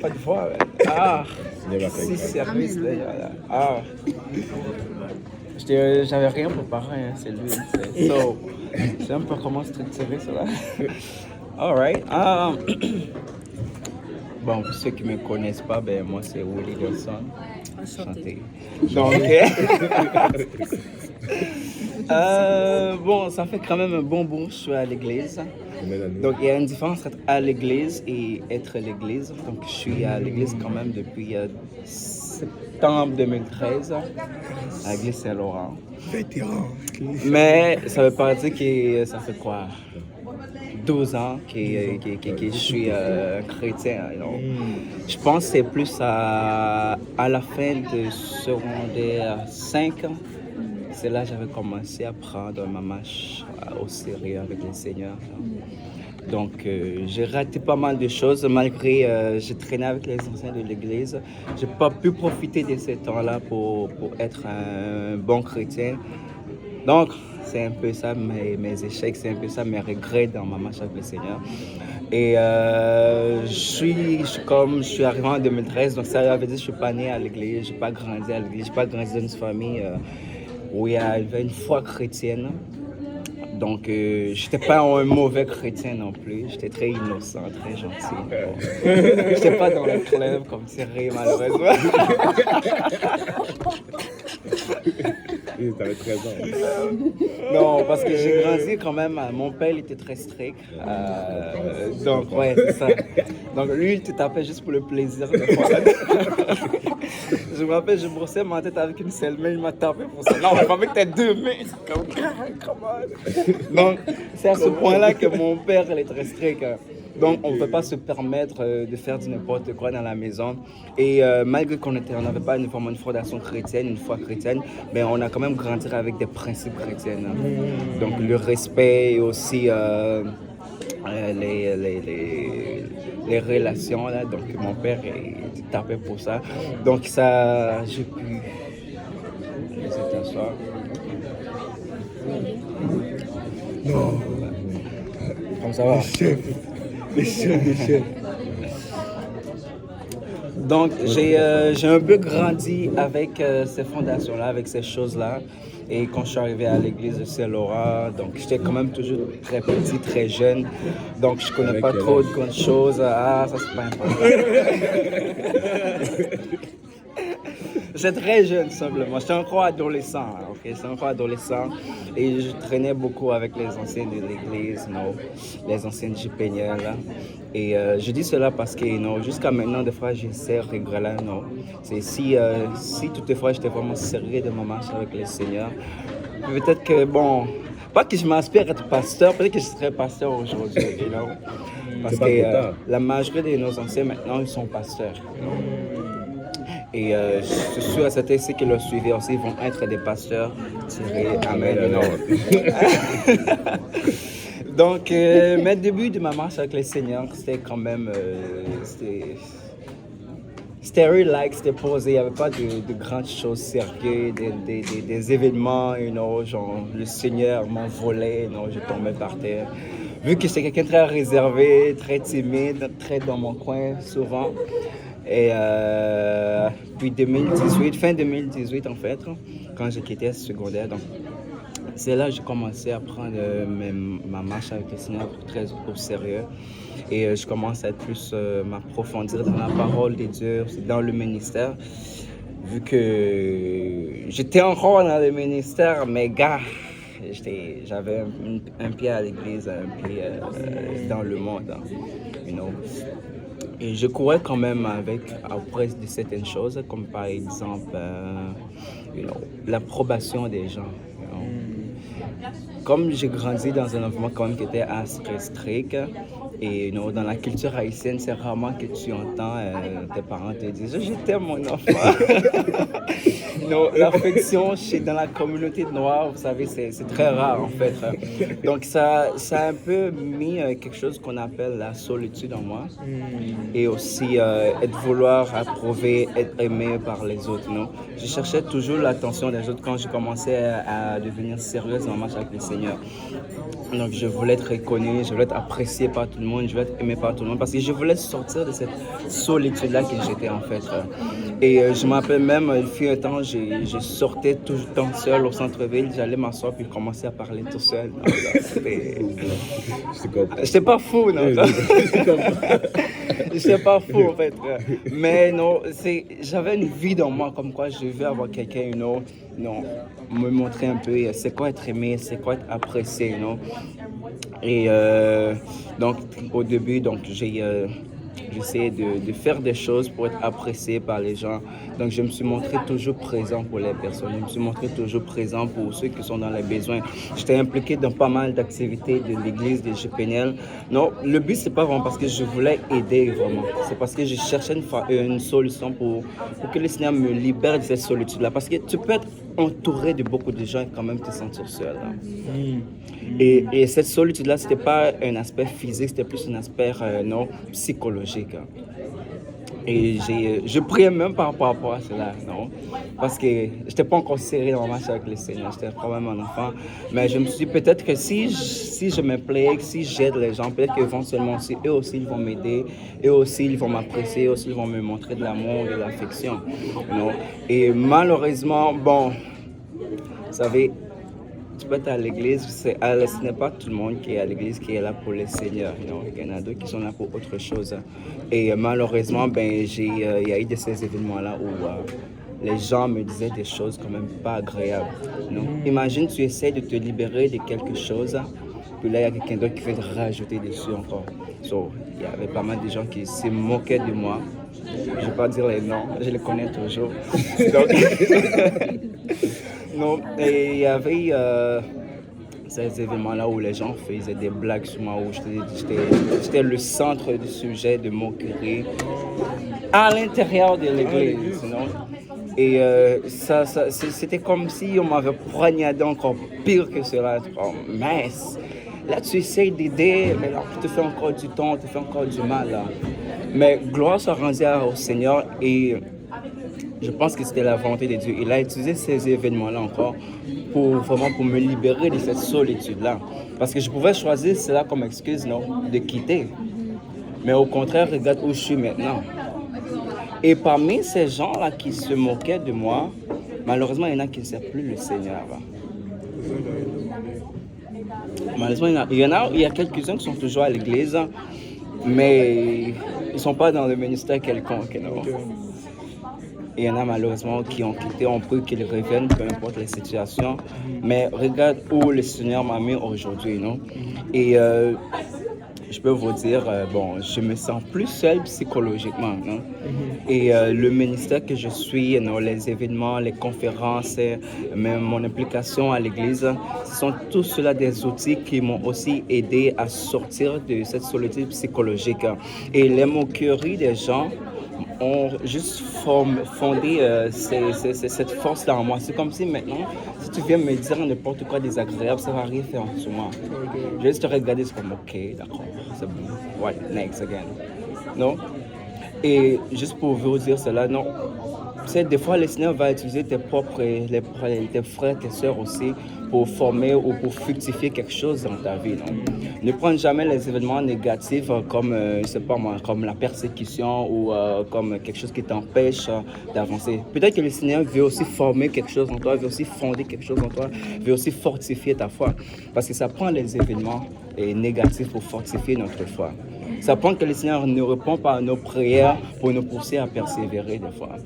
pas de voix. Six services déjà. Là. J'avais rien préparé, hein, c'est lui. So, je sais même pas comment structurer cela. Alright. Bon, pour ceux qui ne me connaissent pas, moi c'est Willie Delson. Enchanté. Donc, bon, ça fait quand même un bon bout, je suis à l'église. Donc, il y a une différence entre à l'église et être l'église. Donc, je suis à l'église quand même depuis septembre 2013, à l'église Saint-Laurent. Mais ça veut pas dire que ça fait quoi 12 ans que je suis chrétien. Je pense que c'est plus à la fin de secondaire 5 ans. C'est là que j'avais commencé à prendre ma marche au sérieux avec le Seigneur. Donc, j'ai raté pas mal de choses, malgré j'ai traîné avec les anciens de l'Église. J'ai pas pu profiter de ces temps-là pour être un bon chrétien. Donc, c'est un peu ça mes échecs, c'est un peu ça mes regrets dans ma marche avec le Seigneur. Et je suis arrivé en 2013, donc ça veut dire que je suis pas né à l'église, je n'ai pas grandi à l'église, je n'ai pas grandi dans une famille où il y avait une foi chrétienne. Donc, je n'étais pas un mauvais chrétien non plus. J'étais très innocent, très gentil. Je n'étais pas dans le club comme Thierry, malheureusement. T'avais 13 ans. Non, parce que j'ai grandi quand même. Mon père il était très strict. Donc, ouais, c'est ça. Donc, lui, il te tapait juste pour le plaisir de voir. Je me rappelle, je brossais ma tête avec une seule main, il m'a tapé pour ça. Non, mais pas avec tes deux mains. C'est comme, comment? Donc, c'est à ce point-là que mon père il est très strict. Donc, on ne peut pas se permettre de faire du n'importe quoi dans la maison. Et malgré qu'on n'avait pas une fondation chrétienne, une foi chrétienne, mais on a quand même grandi avec des principes chrétiens. Donc, le respect et aussi les relations. Là. Donc, mon père il tapait pour ça. Donc, ça, j'ai pu t'asseoir. Non. Comme ça va. Les chefs. Donc, j'ai un peu grandi avec ces fondations-là, avec ces choses-là. Et quand je suis arrivé à l'église de Saint-Laurent, donc j'étais quand même toujours très petit, très jeune. Donc, je connais pas trop de grandes choses. Ça, c'est pas important. J'étais très jeune, simplement. J'étais encore adolescent, ok? J'étais encore adolescent. Et je traînais beaucoup avec les anciens de l'église, les anciens du Peignel. Et je dis cela parce que jusqu'à maintenant, des fois, j'essaie régulièrement. C'est si toutefois j'étais vraiment sérieux de ma marche avec le Seigneur, peut-être que, bon, pas que je m'aspire à être pasteur, peut-être que je serais pasteur aujourd'hui, parce que la majorité de nos anciens maintenant, ils sont pasteurs. Et je suis sûr à cet essai que le suivi aussi vont être des pasteurs. Amen. Donc, mes débuts de ma marche avec le Seigneur, c'était quand même... C'était relax, c'était posé, il n'y avait pas de grandes choses sérieuses, des événements, genre le Seigneur m'envolait, je tombais par terre. Vu que j'étais quelqu'un de très réservé, très timide, très dans mon coin souvent. Et puis fin 2018 en fait, quand j'ai quitté le secondaire, donc c'est là que j'ai commencé à prendre ma marche avec le Seigneur très au sérieux. Et je commence à être plus m'approfondir dans la parole de Dieu, dans le ministère. Vu que j'étais encore dans le ministère, mais gars, j'avais un pied à l'église, un pied dans le monde, Et je courais quand même auprès de certaines choses, comme par exemple l'approbation des gens. Comme j'ai grandi dans un environnement quand même qui était assez strict, et dans la culture haïtienne, c'est rarement que tu entends tes parents te dire « Je t'aime mon enfant ». L'affection dans la communauté noire, vous savez, c'est très rare en fait. Donc ça a un peu mis quelque chose qu'on appelle la solitude en moi. Et aussi vouloir approuver, être aimé par les autres. Je cherchais toujours l'attention des autres quand je commençais à devenir sérieuse en marche avec le Seigneur. Donc je voulais être reconnu, je voulais être apprécié par tout le le monde, je voulais être aimé par tout le monde parce que je voulais sortir de cette solitude-là que j'étais en fait. Et je me rappelle même, il fut un temps, je sortais tout le temps seul au centre-ville, j'allais m'asseoir puis commencer à parler tout seul. J'étais pas fou, non? J'étais pas fou en fait. Mais non, j'avais une vie dans moi comme quoi je veux avoir quelqu'un, non, me montrer un peu c'est quoi être aimé, c'est quoi être apprécié, non? Et donc au début, donc j'essayais de faire des choses pour être apprécié par les gens. Donc, je me suis montré toujours présent pour les personnes. Je me suis montré toujours présent pour ceux qui sont dans les besoins. J'étais impliqué dans pas mal d'activités de l'église de GPNL. Non, le but, c'est pas vraiment parce que je voulais aider vraiment. C'est parce que je cherchais une solution pour que le Seigneur me libère de cette solitude-là. Parce que tu peux être entouré de beaucoup de gens et quand même te sentir seul. Et cette solitude-là, c'était pas un aspect physique, c'était plus un aspect non, psychologique. Et je priais même par rapport à cela, non? Parce que je n'étais pas encore serré dans ma marche avec le Seigneur, j'étais probablement un enfant. Mais je me suis dit peut-être que si je m'implique, si j'aide les gens, peut-être qu'éventuellement aussi, eux aussi ils vont m'aider, eux aussi ils vont m'apprécier, eux aussi ils vont me montrer de l'amour, de l'affection. Non? Et malheureusement, bon, vous savez, tu peux être à l'église, ce n'est pas tout le monde qui est à l'église qui est là pour le Seigneur. Non? Il y en a d'autres qui sont là pour autre chose. Et malheureusement, il y a eu de ces événements-là où les gens me disaient des choses quand même pas agréables. Non? Imagine, tu essaies de te libérer de quelque chose, puis là, il y a quelqu'un d'autre qui fait rajouter dessus encore. Il y avait pas mal de gens qui se moquaient de moi. Je ne vais pas dire les noms, je les connais toujours. Donc, non, et il y avait ces événements-là où les gens faisaient des blagues sur moi, où j'étais le centre du sujet de moquerie à l'intérieur de l'église, non? Et c'était comme si on m'avait poignardé encore pire que cela. Oh, mince! Là, tu essayes d'aider, mais là, tu te fais encore du tort, tu te fais encore du mal. Là. Mais gloire soit rendue au Seigneur et je pense que c'était la volonté de Dieu. Il a utilisé ces événements-là encore pour me libérer de cette solitude-là. Parce que je pouvais choisir cela comme excuse, non, de quitter. Mais au contraire, regarde où je suis maintenant. Et parmi ces gens-là qui se moquaient de moi, malheureusement, il y en a qui ne savent plus le Seigneur. Malheureusement, il y a quelques-uns qui sont toujours à l'église, mais ils ne sont pas dans le ministère quelconque. Non? Et il y en a malheureusement qui ont quitté, on peut qu'ils reviennent, peu importe les situations. Mais regarde où le Seigneur m'a mis aujourd'hui, non? Et je peux vous dire, je me sens plus seul psychologiquement, non? Et le ministère que je suis, non, les événements, les conférences, même mon implication à l'église, ce sont tous cela des outils qui m'ont aussi aidé à sortir de cette solitude psychologique. Et les moqueries des gens ont juste fondé cette force-là en moi. C'est comme si maintenant, si tu viens me dire n'importe quoi désagréable, ça va rien faire sur moi. Je vais juste te regarder, c'est comme, ok, d'accord, c'est bon. Ouais, next again. Non? Et juste pour vous dire cela, non. Tu sais, des fois, le Seigneur va utiliser tes frères, tes soeurs aussi pour former ou pour fructifier quelque chose dans ta vie. Non? Ne prends jamais les événements négatifs comme, je sais pas moi, comme la persécution ou comme quelque chose qui t'empêche d'avancer. Peut-être que le Seigneur veut aussi former quelque chose en toi, veut aussi fonder quelque chose en toi, veut aussi fortifier ta foi. Parce que ça prend les événements négatifs pour fortifier notre foi. Ça prend que le Seigneur ne répond pas à nos prières pour nous pousser à persévérer des fois.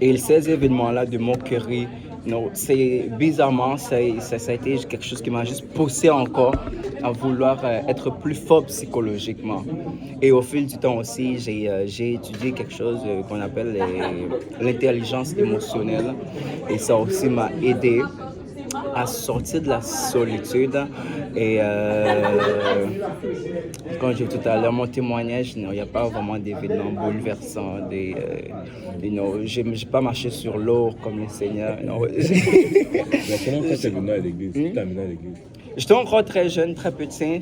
Et ces événements-là de moquerie, non, c'est bizarrement, ça a été quelque chose qui m'a juste poussé encore à vouloir être plus fort psychologiquement. Et au fil du temps aussi, j'ai étudié quelque chose qu'on appelle l'intelligence émotionnelle. Et ça aussi m'a aidé à sortir de la solitude. Et comme j'ai dit tout à l'heure, mon témoignage, il n'y a pas vraiment d'événements bouleversants. Je n'ai pas marché sur l'eau comme le Seigneur. Non. Mais comment tu es venu à l'église? Tu t'es amené à l'église? J'étais encore très jeune, très petit.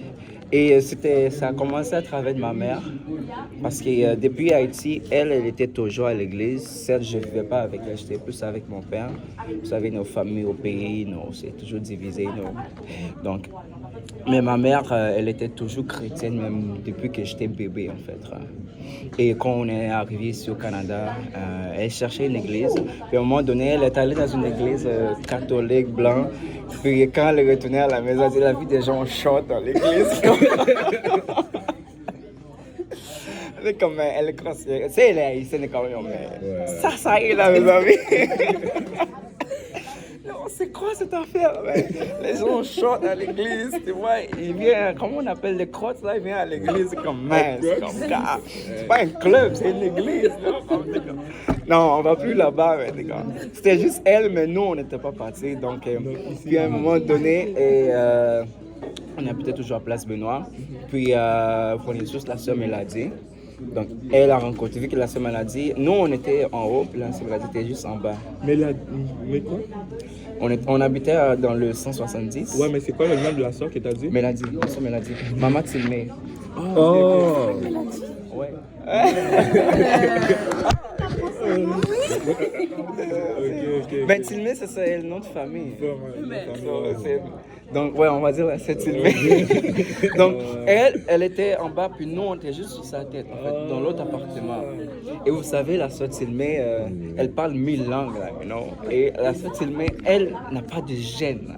Et ça a commencé à travers ma mère, parce que depuis Haïti, elle était toujours à l'église. Certes, je ne vivais pas avec elle, j'étais plus avec mon père. Vous savez, nos familles au pays, c'est toujours divisé. Donc, mais ma mère, elle était toujours chrétienne, même depuis que j'étais bébé, en fait. Et quand on est arrivé ici au Canada, elle cherchait une église. Puis à un moment donné, elle est allée dans une église catholique, blanc. Puis quand elle est retournée à la maison, elle a vu des gens chanter dans l'église. Elle est comme, elle est consciente. Tu sais, elle est haïtienne quand même, mais ça y est là, mes amis. C'est quoi cette affaire? Ouais. Les gens chantent à l'église, tu vois, ils viennent, comment on appelle les crottes là, ils viennent à l'église comme mince, comme gars. C'est pas un club, c'est une église. Non, on va plus là-bas, mais c'était juste elle, mais nous, on n'était pas partis. Donc, puis à un moment donné, on habitait toujours à Place Benoît. Puis, on est juste la sœur Mélodie. Donc, elle a rencontré, vu que la sœur Mélodie, nous, on était en haut, puis la sœur Mélodie était juste en bas. Mais quoi? On habitait dans le 170. Ouais, mais c'est quoi le nom de la soeur que t'as dit? Mélodie, la sœur Mélodie. Maman Tilmé. Oh! Ouais. Ben Tilmé, c'est le nom de famille. Donc, ouais, on va dire la sœur Tilmé. Donc, elle était en bas, puis nous, on était juste sur sa tête, en fait, dans l'autre appartement. Et vous savez, la sœur Tilmé, elle parle 1000 langues, là, you know? Et la sœur Tilmé, elle n'a pas de gêne.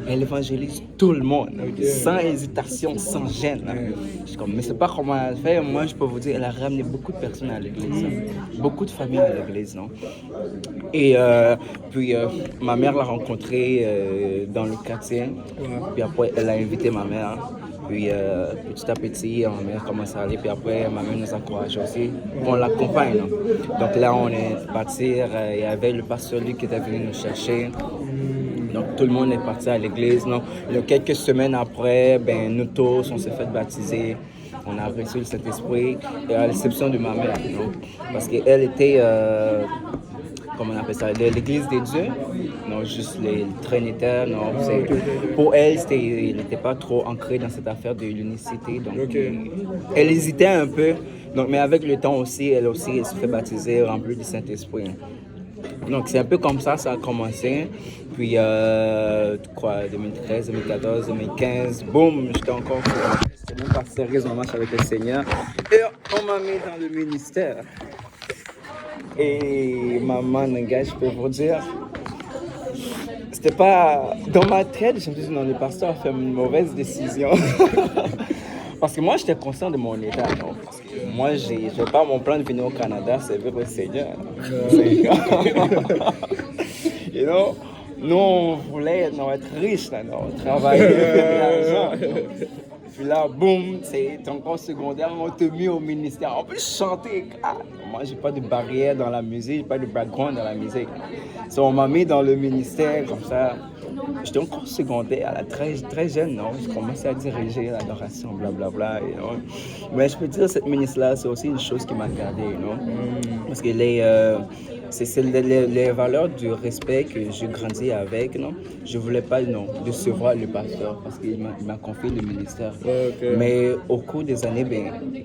Elle évangélise tout le monde, sans hésitation, sans gêne. Je suis comme, mais c'est pas comment elle fait. Moi, je peux vous dire, elle a ramené beaucoup de personnes à l'église, beaucoup de familles à l'église, non? Et puis, ma mère l'a rencontrée dans le quartier. Puis après, elle a invité ma mère. Puis petit à petit, ma mère commence à aller. Puis après, ma mère nous encourage aussi. On l'accompagne. Donc là, on est parti. Il y avait le pasteur lui qui était venu nous chercher. Donc tout le monde est parti à l'église. Donc, quelques semaines après, nous tous, on s'est fait baptiser. On a reçu le Saint-Esprit, à l'exception de ma mère. Parce qu'elle était... comment on appelle ça, l'église des dieux, non, juste les trinitaires, non, pour elle, elle n'était pas trop ancrée dans cette affaire de l'unicité, donc elle hésitait un peu, donc, mais avec le temps aussi, elle se fait baptiser, remplie du Saint-Esprit. Donc c'est un peu comme ça a commencé, puis 2013, 2014, 2015, boum, j'étais encore c'était même pas sérieusement marche avec le Seigneur, et on m'a mis dans le ministère. Et maman, gars, je peux vous dire, c'était pas... Dans ma tête, je me suis dit, non, le pasteur a fait une mauvaise décision. Parce que moi, j'étais conscient de mon état, non? Parce que moi, j'ai pas mon plan de venir au Canada, servir le Seigneur. You know? Nous, on voulait être riches, là, non? Travailler, faire de l'argent. Puis là, boum, c'est encore secondaire, on te met au ministère. On peut chanter. Moi, j'ai pas de barrière dans la musique, j'ai pas de background dans la musique. On m'a mis dans le ministère comme ça. J'étais encore secondaire, très jeune, non? Je commençais à diriger l'adoration, blablabla. Mais je peux dire, cette ministre-là, c'est aussi une chose qui m'a gardé, non? Parce que c'est les valeurs du respect que j'ai grandi avec, non? Je voulais pas, non, décevoir le pasteur parce qu'il m'a confié le ministère. Mais au cours des années,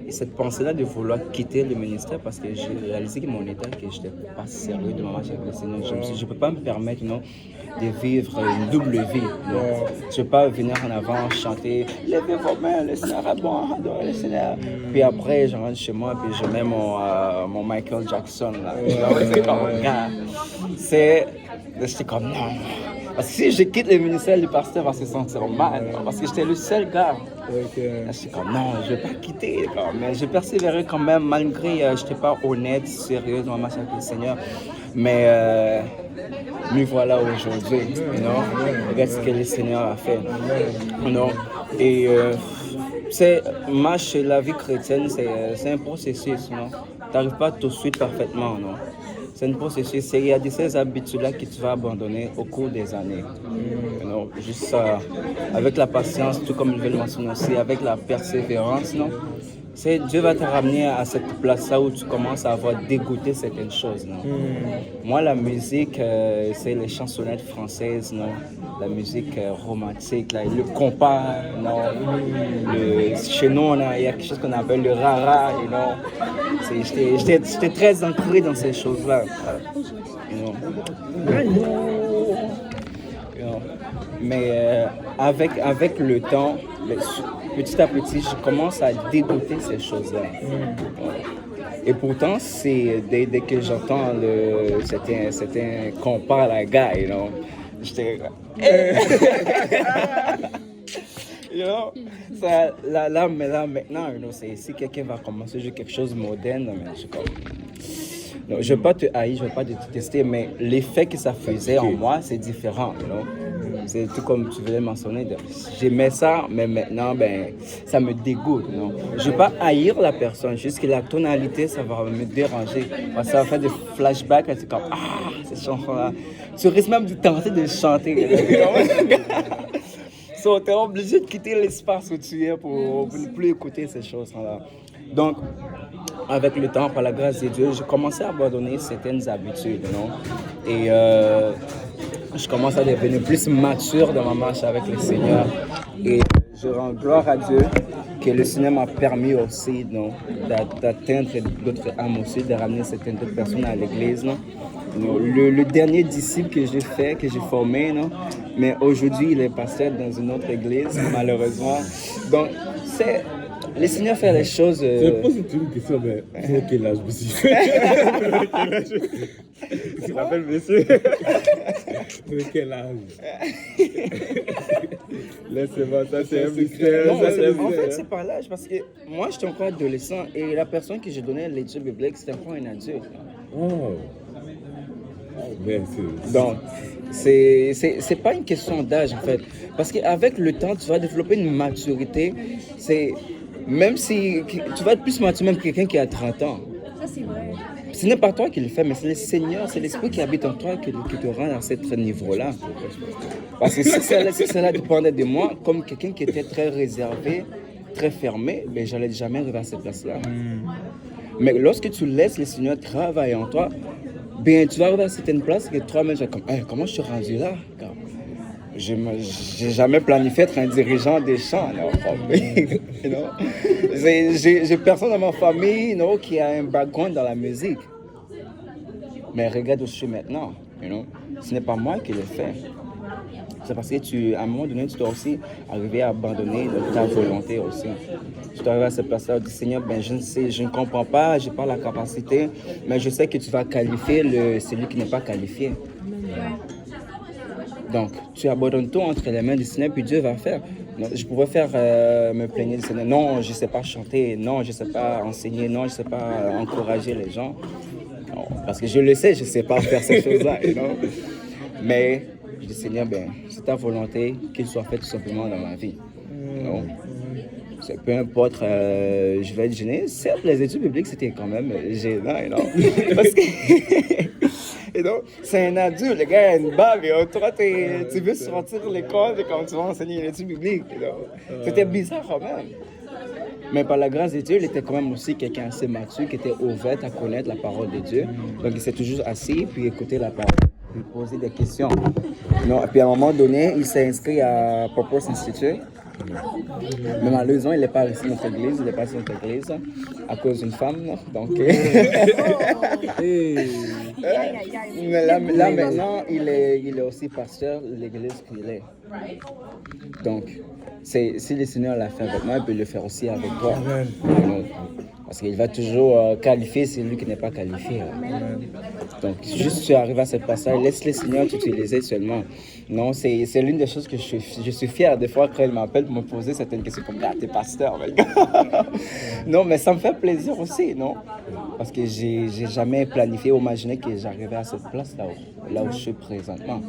cette pensée-là de vouloir quitter le ministère parce que j'ai réalisé que mon état, que je n'étais pas sérieux de ma marche avec le Seigneur. Je ne peux pas me permettre, non, de vivre une double vie. Je ne peux pas venir en avant, chanter « Levez vos mains, le Seigneur est bon, adorez le Seigneur ». Puis après, je rentre chez moi et je mets mon Michael Jackson. Là. C'est comme un gars. J'étais comme non. Parce que si je quitte le ministère, le pasteur va se sentir mal. Parce que j'étais le seul gars. J'étais comme non, je ne vais pas quitter. Mais je persévérais quand même, malgré je n'étais pas honnête, sérieux dans ma marche avec le Seigneur. Mais me voilà aujourd'hui. Regarde ce que le Seigneur a fait. Et la vie chrétienne, c'est un processus. Tu n'arrives pas tout de suite parfaitement. Non? C'est un processus. Il y a de ces habitudes-là que tu vas abandonner au cours des années. Non, juste avec la patience, tout comme je vais le mentionner aussi, avec la persévérance, non? Dieu va te ramener à cette place-là où tu commences à avoir dégoûté certaines choses. Non? Moi, la musique, c'est les chansonnettes françaises, non? La musique romantique, là, le compas, non? Chez nous, il y a quelque chose qu'on appelle le rara. J'étais très ancré dans ces choses-là. Mais avec le temps, petit à petit, je commence à dégoûter ces choses-là. Et pourtant, c'est dès que j'entends certains compas, la gars, j'étais... Là, maintenant, si quelqu'un va commencer à jouer quelque chose de moderne, mais je suis comme... Non, je ne vais pas te haïr, je ne vais pas te détester, mais l'effet que ça faisait en moi, c'est différent. C'est tout comme tu voulais mentionner. J'aimais ça, mais maintenant, ça me dégoûte. Je ne vais pas haïr la personne, juste que la tonalité, ça va me déranger. Parce que ça va faire des flashbacks, c'est comme, cette chanson-là. Tu risques même de tenter de chanter. So, tu es obligé de quitter l'espace où tu es pour ne plus écouter ces choses-là. Donc, avec le temps, par la grâce de Dieu, j'ai commencé à abandonner certaines habitudes, Et je commence à devenir plus mature dans ma marche avec le Seigneur. Et je rends gloire à Dieu que le Seigneur m'a permis aussi d'atteindre d'autres âmes aussi, de ramener certaines autres personnes à l'église. Le dernier disciple que j'ai fait, que j'ai formé, mais aujourd'hui, il est pasteur dans une autre église, malheureusement. Donc, le Seigneur fait les choses... Je pose une question, mais pour quel âge vous y Je m'appelle monsieur. Pour quel âge? Laissez-moi, ça c'est un mystère. En fait, c'est pas l'âge, parce que moi, j'étais encore adolescent et la personne que j'ai donné l'étude biblique, c'était encore un adulte. Oh. Donc, c'est pas une question d'âge, en fait. Parce qu'avec le temps, tu vas développer une maturité. Même si tu vas être plus mature même que quelqu'un qui a 30 ans. Ça, c'est vrai. Ce n'est pas toi qui le fais, mais c'est le Seigneur, c'est l'Esprit qui habite en toi qui te rend à ce niveau-là. Parce que si cela dépendait de moi, comme quelqu'un qui était très réservé, très fermé, j'allais jamais arriver à cette place-là. Mais lorsque tu laisses le Seigneur travailler en toi, tu vas arriver à certaines places que toi-même, tu vas comme, comment je suis rendu là? Je n'ai jamais planifié être un dirigeant des chants. J'ai personne dans ma famille qui a un background dans la musique. Mais regarde où je suis maintenant. Ce n'est pas moi qui l'ai fait. C'est parce que à un moment donné, tu dois aussi arriver à abandonner ta volonté aussi. Tu dois arriver à cette place-là, dire Seigneur, je ne comprends pas, je n'ai pas la capacité, mais je sais que tu vas qualifier celui qui n'est pas qualifié. Donc, tu abandonnes tout entre les mains du Seigneur, puis Dieu va faire. Je pouvais me plaigner du Seigneur. Non, je ne sais pas chanter. Non, je ne sais pas enseigner. Non, je ne sais pas encourager les gens. Non, parce que je le sais, je ne sais pas faire ces choses-là. Mais je dis, Seigneur, c'est ta volonté qu'il soit fait tout simplement dans ma vie. Peu importe, je vais être gêné. Certes, les études bibliques, c'était quand même gênant. Parce que... Et donc, c'est un adulte, le gars a une bague, et toi, tu veux sortir de l'école et quand tu vas enseigner l'étude biblique. C'était bizarre quand même. Mais par la grâce de Dieu, il était quand même aussi quelqu'un assez mature, qui était ouvert à connaître la parole de Dieu. Donc, il s'est toujours assis, puis écouter la parole, puis poser des questions. Et puis, à un moment donné, il s'est inscrit à Purpose Institute. Mais malheureusement, il n'est pas resté dans notre église, il est passé dans notre église à cause d'une femme. Donc, mais là maintenant, il est aussi pasteur de l'église qu'il est. Donc, si le Seigneur l'a fait avec moi, il peut le faire aussi avec toi. Parce qu'il va toujours qualifier celui qui n'est pas qualifié. Donc, juste tu arrives à cette passage, laisse le Seigneur t'utiliser seulement. Non, c'est l'une des choses que je suis fier des fois quand il m'appelle pour me poser certaines questions comme t'es pasteur. Non, mais ça me fait plaisir aussi, non? Parce que j'ai jamais planifié ou imaginé que j'arrivais à cette place là où je suis présentement.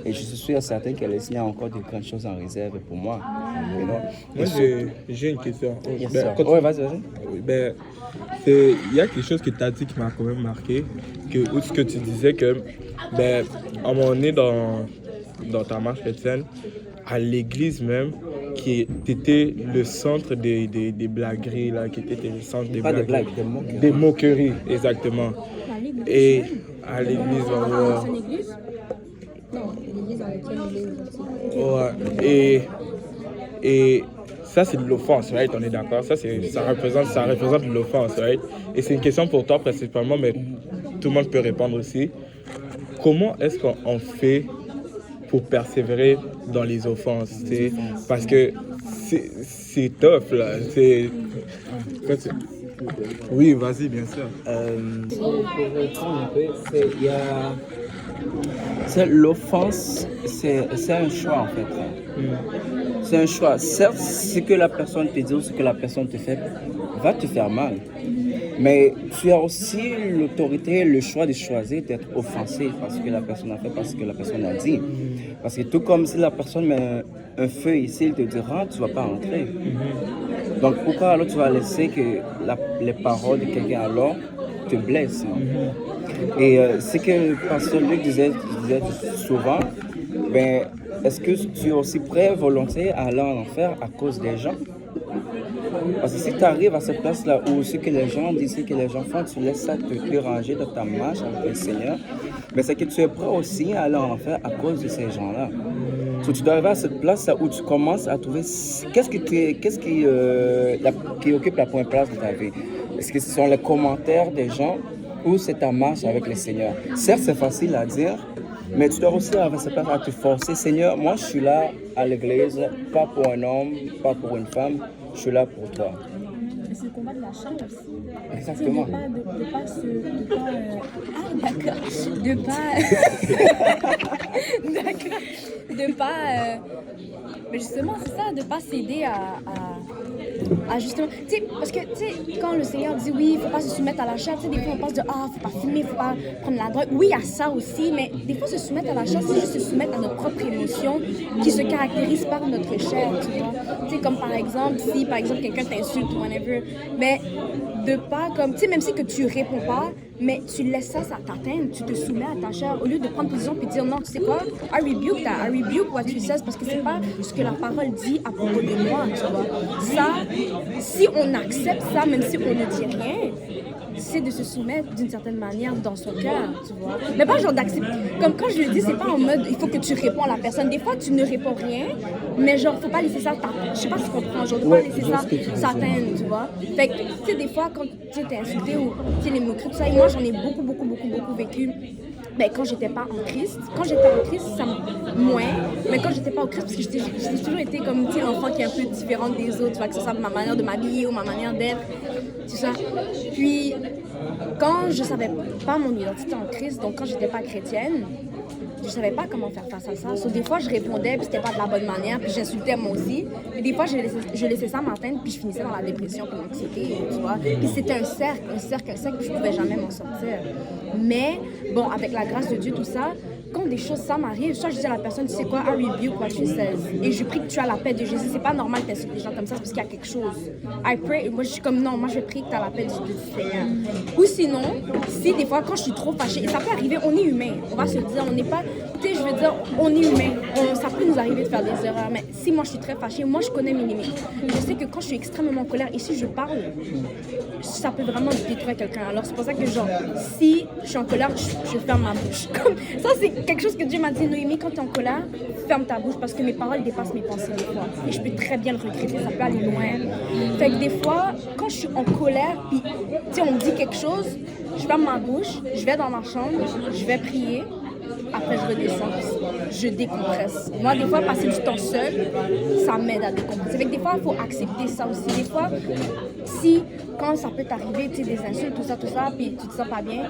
Et je suis sûr certain que le Seigneur a encore de grandes choses en réserve pour moi. Moi, j'ai une question. Oui, vas-y. Oui, il y a quelque chose que tu as dit qui m'a quand même marqué, où ce que tu disais que, ben, à un moment donné dans ta marche chrétienne, à l'église même, qui était le centre des blagueries, là, qui était le centre des Pas blagues. des blagues, des moqueries. Des moqueries, exactement. Et à l'église, on voit... C'est une église? Non, l'église dans laquelle il est aussi. Ouais, et ça, c'est de l'offense, right? On est d'accord? Ça représente de l'offense, right? Et c'est une question pour toi principalement, mais tout le monde peut répondre aussi. Comment est-ce qu'on fait pour persévérer dans les offenses? Parce que c'est tough, là. Oui, vas-y, bien sûr. Pour répondre un peu, l'offense, c'est un choix en fait. C'est un choix. Certes, ce que la personne te dit ou ce que la personne te fait va te faire mal. Mais tu as aussi l'autorité, le choix de choisir d'être offensé parce que la personne a fait, parce que la personne a dit. Parce que tout comme si la personne met un feu ici, il te dira, tu ne vas pas entrer. Donc pourquoi alors tu vas laisser que les paroles de quelqu'un alors te blessent? Et ce que le pasteur Luc disait souvent, ben, est-ce que tu es aussi prêt, volontiers, à aller en enfer à cause des gens? Parce que si tu arrives à cette place-là où ce que les gens disent, ce que les gens font, tu laisses ça te déranger dans ta marche avec le Seigneur, mais c'est que tu es prêt aussi à aller en enfer à cause de ces gens-là. Donc, tu dois arriver à cette place-là où tu commences à trouver qu'est-ce qui occupe la première place de ta vie. Est-ce que ce sont les commentaires des gens ou c'est ta marche avec le Seigneur? Certes, c'est facile à dire, mais tu dois aussi avoir cette place à te forcer. Seigneur, moi je suis là à l'église, pas pour un homme, pas pour une femme, je suis là pour toi. C'est le combat de la chair aussi. Exactement. Mais justement, c'est ça, de pas céder à justement, tu sais, parce que, tu sais, quand le Seigneur dit oui, il faut pas se soumettre à la chair, tu sais, des fois on pense de faut pas fumer, faut pas prendre la drogue. Oui, il y a ça aussi, mais des fois se soumettre à la chair, c'est juste se soumettre à notre propre émotion qui se caractérise par notre chair, tu vois. Tu sais, comme par exemple, si par exemple quelqu'un t'insulte ou whatever, mais de pas comme, tu sais, même si que tu réponds pas, mais tu laisses ça t'atteindre, tu te soumets à ta chair au lieu de prendre position puis dire non, tu sais quoi, I rebuke what you says parce que c'est pas ce que la parole dit à propos de moi, tu vois. Ça, si on accepte ça, même si on ne dit rien, c'est de se soumettre d'une certaine manière dans son cœur, tu vois. Mais pas genre d'accepter. Comme quand je le dis, c'est pas en mode il faut que tu réponds à la personne. Des fois, tu ne réponds rien, mais genre, faut pas laisser ça t'atteindre. Je sais pas si tu comprends, genre, faut pas laisser ça s'atteindre, tu vois. Fait que, tu sais, des fois, quand tu t'es insulté ou tu sais, les moqueries, tout ça, et moi, j'en ai beaucoup vécu. Ben, quand j'étais pas en Christ. Quand j'étais en Christ, ça moins. Mais quand j'étais pas en Christ, parce que j'ai toujours été comme, tu sais, l'enfant qui est un peu différente des autres, tu vois, que ce soit ma manière de m'habiller ou ma manière d'être, tout ça. Puis, quand je savais pas mon identité en Christ, donc quand j'étais pas chrétienne, je savais pas comment faire face à ça. So, des fois, je répondais, puis c'était pas de la bonne manière, puis j'insultais moi aussi. Et des fois, je laissais ça m'atteindre, puis je finissais dans la dépression, puis l'anxiété, tu vois. Puis c'était un cercle, puis je pouvais jamais m'en sortir. Mais, bon, avec la grâce de Dieu, tout ça, quand des choses, ça m'arrive, soit je dis à la personne, tu sais quoi, I rebuke what you says. Et je prie que tu as la paix de Jésus. C'est pas normal que tu insultes les gens comme ça, c'est parce qu'il y a quelque chose. I pray, moi je suis comme, non, moi je prie que tu as la paix du Seigneur. Ou sinon, si des fois, quand je suis trop fâchée, et ça peut arriver, on est humain, on va se dire, on n'est pas, tu sais, je veux dire, on est humain, ça peut nous arriver de faire des erreurs, mais si moi je suis très fâchée, moi je connais mes limites. Je sais que quand je suis extrêmement en colère, et si je parle, ça peut vraiment détruire quelqu'un. Alors c'est pour ça que genre, si je suis en colère, je ferme ma bouche. Comme, ça c'est quelque chose que Dieu m'a dit, Noémie, quand tu es en colère, ferme ta bouche parce que mes paroles dépassent mes pensées des fois. Et je peux très bien le regretter, ça peut aller loin. Fait que des fois, quand je suis en colère, puis tu sais, on me dit quelque chose, je ferme ma bouche, je vais dans ma chambre, je vais prier. Après, je redescends, je décompresse. Moi, des fois, passer du temps seul, ça m'aide à décompresser. Fait que des fois, il faut accepter ça aussi. Des fois, quand ça peut t'arriver, tu sais, des insultes, tout ça, puis tu te sens pas bien,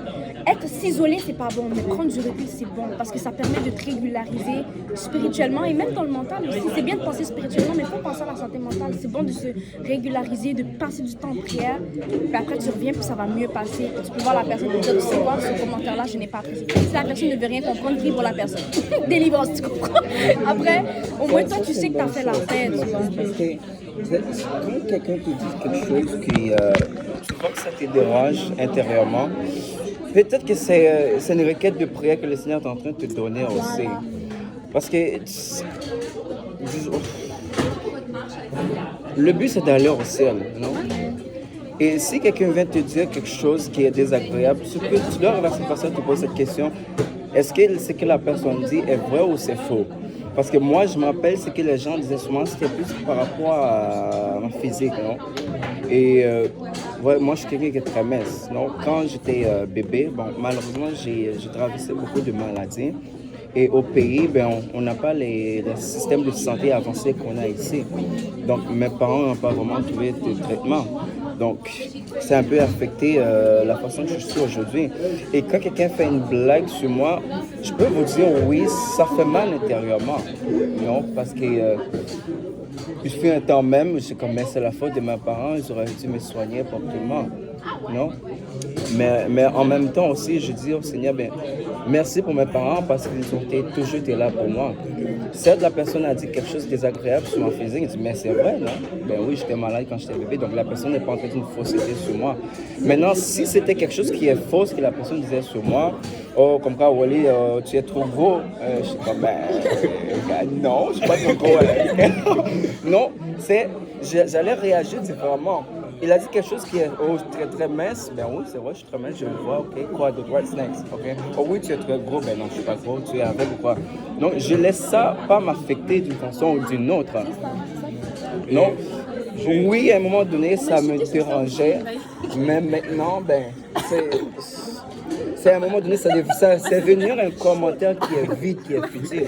s'isoler, c'est pas bon, mais prendre du recul, c'est bon, parce que ça permet de te régulariser spirituellement et même dans le mental aussi. C'est bien de penser spirituellement, mais il faut penser à la santé mentale. C'est bon de se régulariser, de passer du temps en prière, puis après, tu reviens, puis ça va mieux passer. Tu peux voir la personne et dire, tu sais quoi, ce commentaire-là, je n'ai pas apprécié. Si la personne ne veut rien comprendre, prie pour la personne. Délivrance, tu comprends? Après, au moins, toi, tu sais que tu as fait la paix, tu vois. Quand quelqu'un te dit quelque chose que tu vois que ça te dérange intérieurement, peut-être que c'est une requête de prière que le Seigneur est en train de te donner aussi. Parce que le but, c'est d'aller au ciel, non? Et si quelqu'un vient te dire quelque chose qui est désagréable, tu dois regarder cette personne te pose cette question. Est-ce que ce que la personne dit est vrai ou c'est faux? Parce que moi, je me rappelle ce que les gens disaient souvent, c'était plus par rapport à mon physique, non? Et ouais, moi, je suis quelqu'un qui est très mince. Donc, quand j'étais bébé, bon, malheureusement, j'ai traversé beaucoup de maladies. Et au pays, ben, on n'a pas les systèmes de santé avancés qu'on a ici. Donc, mes parents n'ont pas vraiment trouvé de traitement. Donc, ça a un peu affecté la façon que je suis aujourd'hui. Et quand quelqu'un fait une blague sur moi, je peux vous dire oui, ça fait mal intérieurement. Non, parce que il fut un temps même, c'est comme c'est la faute de mes parents, ils auraient dû me soigner proprement. Non? Mais en même temps aussi, je dis au Seigneur, ben, merci pour mes parents parce qu'ils ont toujours été là pour moi. Certes, la personne a dit quelque chose de désagréable sur mon physique, il dit, mais c'est vrai, non? Ben oui, j'étais malade quand j'étais bébé, donc la personne n'est pas en train d'une fausseté sur moi. Maintenant, si c'était quelque chose qui est faux, ce que la personne disait sur moi, oh, comme quand Wally, tu es trop gros, je suis comme, non, je ne suis pas trop gros. Non, j'allais réagir différemment. Il a dit quelque chose qui est très très mince. Ben oui, c'est vrai, je suis très mince, je le vois, ok. Quoi d'autre? What's next? Ok. Oh oui, tu es très gros. Ben non, je suis pas gros, tu es avec ou quoi? Donc, je laisse ça pas m'affecter d'une façon ou d'une autre. Non. Oui, à un moment donné, ça me dérangeait. Mais maintenant, ben, c'est à un moment donné, c'est venir un commentaire qui est vide, qui est futile.